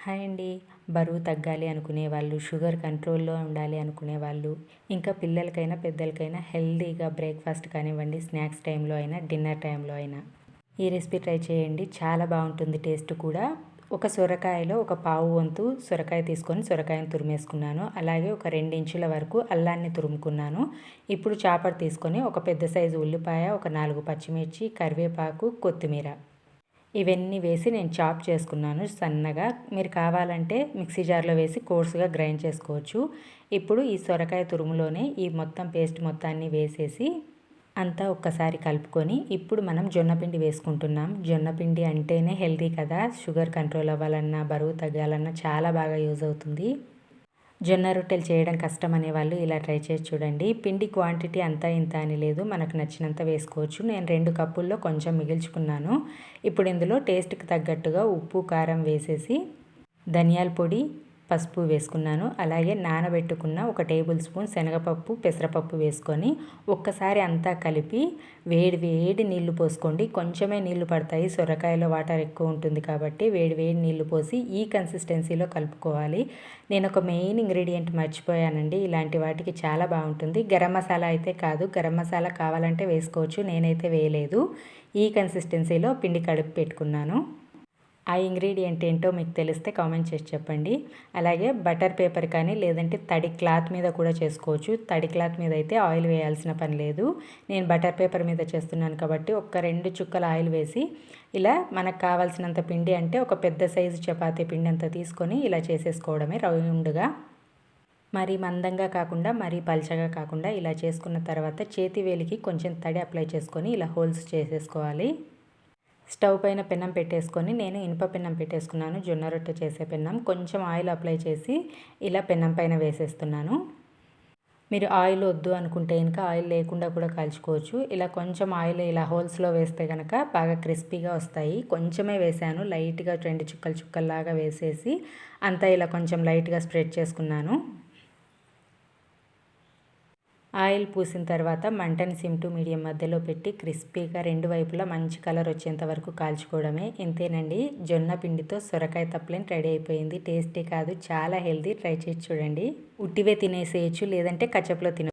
Hi అండి. బరువు తగ్గాలి అనుకునే వాళ్ళు, షుగర్ కంట్రోల్‌లో ఉండాలి అనుకునే వాళ్ళు, ఇంకా పిల్లలకైనా, పెద్దలకైనా హెల్తీగా బ్రేక్‌ఫాస్ట్ కానివ్వండి, స్నాక్స్ టైంలో అయినా, డిన్నర్ టైంలో అయినా ఈ రెసిపీ ట్రై చేయండి. చాలా బాగుంటుంది టేస్ట్ కూడా. ఒక సొరకాయలో ఒక పావు వంతు సొరకాయ తీసుకొని సొరకాయను తురిమేసుకున్నాను. అలాగే ఒక 2 ఇంచుల వరకు అల్లాన్ని తురుముకున్నాను. ఇప్పుడు చాపర్ తీసుకొని ఒక పెద్ద సైజు ఉల్లిపాయ, ఒక 4 పచ్చిమిర్చి, కరివేపాకు, కొత్తిమీర ఇవన్నీ వేసి నేను చాప్ చేసుకున్నాను సన్నగా. మీరు కావాలంటే మిక్సీ జార్లో వేసి కోర్స్గా గ్రైండ్ చేసుకోవచ్చు. ఇప్పుడు ఈ సొరకాయ తురుములోనే ఈ మొత్తం పేస్ట్ మొత్తాన్ని వేసేసి అంతా ఒక్కసారి కలుపుకొని ఇప్పుడు మనం జొన్నపిండి వేసుకుంటున్నాం. జొన్నపిండి అంటేనే హెల్తీ కదా. షుగర్ కంట్రోల్ అవ్వాలన్నా, బరువు తగ్గాలన్నా చాలా బాగా యూజ్ అవుతుంది. జొన్న రొట్టెలు చేయడం కష్టం అనేవాళ్ళు ఇలా ట్రై చేసి చూడండి. పిండి క్వాంటిటీ అంతా ఇంత అని లేదు, మనకు నచ్చినంత వేసుకోవచ్చు. నేను 2 కప్పుల్లో కొంచెం మిగిల్చుకున్నాను. ఇప్పుడు ఇందులో టేస్ట్కి తగ్గట్టుగా ఉప్పు, కారం వేసేసి ధనియాల పొడి, పసుపు వేసుకున్నాను. అలాగే నానబెట్టుకున్న ఒక టేబుల్ స్పూన్ శనగపప్పు, పెసరపప్పు వేసుకొని ఒక్కసారి అంతా కలిపి వేడి వేడి నీళ్లు పోసుకోండి. కొంచెమే నీళ్లు పడతాయి, సొరకాయలో వాటర్ ఎక్కువ ఉంటుంది కాబట్టి వేడి వేడి నీళ్లు పోసి ఈ కన్సిస్టెన్సీలో కలుపుకోవాలి. నేను ఒక మెయిన్ ఇంగ్రీడియంట్ మర్చిపోయానండి. ఇలాంటి వాటికి చాలా బాగుంటుంది. గరం మసాలా అయితే కాదు, గరం మసాలా కావాలంటే వేసుకోవచ్చు, నేనైతే వేయలేదు. ఈ కన్సిస్టెన్సీలో పిండి కలిపి పెట్టుకున్నాను. ఆ ఇంగ్రీడియంట్ ఏంటో మీకు తెలిస్తే కామెంట్ చేసి చెప్పండి. అలాగే బటర్ పేపర్ కానీ లేదంటే తడి క్లాత్ మీద కూడా చేసుకోవచ్చు. తడి క్లాత్ మీద అయితే ఆయిల్ వేయాల్సిన పని లేదు. నేను బటర్ పేపర్ మీద చేస్తున్నాను కాబట్టి ఒక 2 చుక్కల ఆయిల్ వేసి ఇలా మనకు కావాల్సినంత పిండి అంటే ఒక పెద్ద సైజు చపాతీ పిండి అంతా తీసుకొని ఇలా చేసేసుకోవడమే రౌండ్గా. మరీ మందంగా కాకుండా మరీ పల్చగా కాకుండా ఇలా చేసుకున్న తర్వాత చేతి వేలికి కొంచెం తడి అప్లై చేసుకొని ఇలా హోల్స్ చేసేసుకోవాలి. స్టవ్ పైన పెనం పెట్టేసుకొని నేను ఇనుప పెనం పెట్టేసుకున్నాను. జొన్న రొట్టె చేసే పెనం. కొంచెం ఆయిల్ అప్లై చేసి ఇలా పెనం పైన వేసేస్తున్నాను. మీరు ఆయిల్ వద్దు అనుకుంటే కనుక ఆయిల్ లేకుండా కూడా కాల్చుకోవచ్చు. ఇలా కొంచెం ఆయిల్ ఇలా హోల్స్లో వేస్తే కనుక బాగా క్రిస్పీగా వస్తాయి. కొంచెమే వేసాను, లైట్గా 2 చుక్కల్లాగా వేసేసి అంతా ఇలా కొంచెం లైట్గా స్ప్రెడ్ చేసుకున్నాను. ఆయిల్ పూసిన తర్వాత మంటని సిమ్ టు మీడియం మధ్యలో పెట్టి క్రిస్పీగా 2 వైపులా మంచి కలర్ వచ్చేంత వరకు కాల్చుకోవడమే. ఇంతేనండి, జొన్న పిండితో సొరకాయ తప్లెన్ రెడీ అయిపోయింది. టేస్టీ కాదు, చాలా హెల్తీ. ట్రై చేసి చూడండి. ఉట్టివే తినేసేయచ్చు, లేదంటే కచప్లో తినవచ్చు.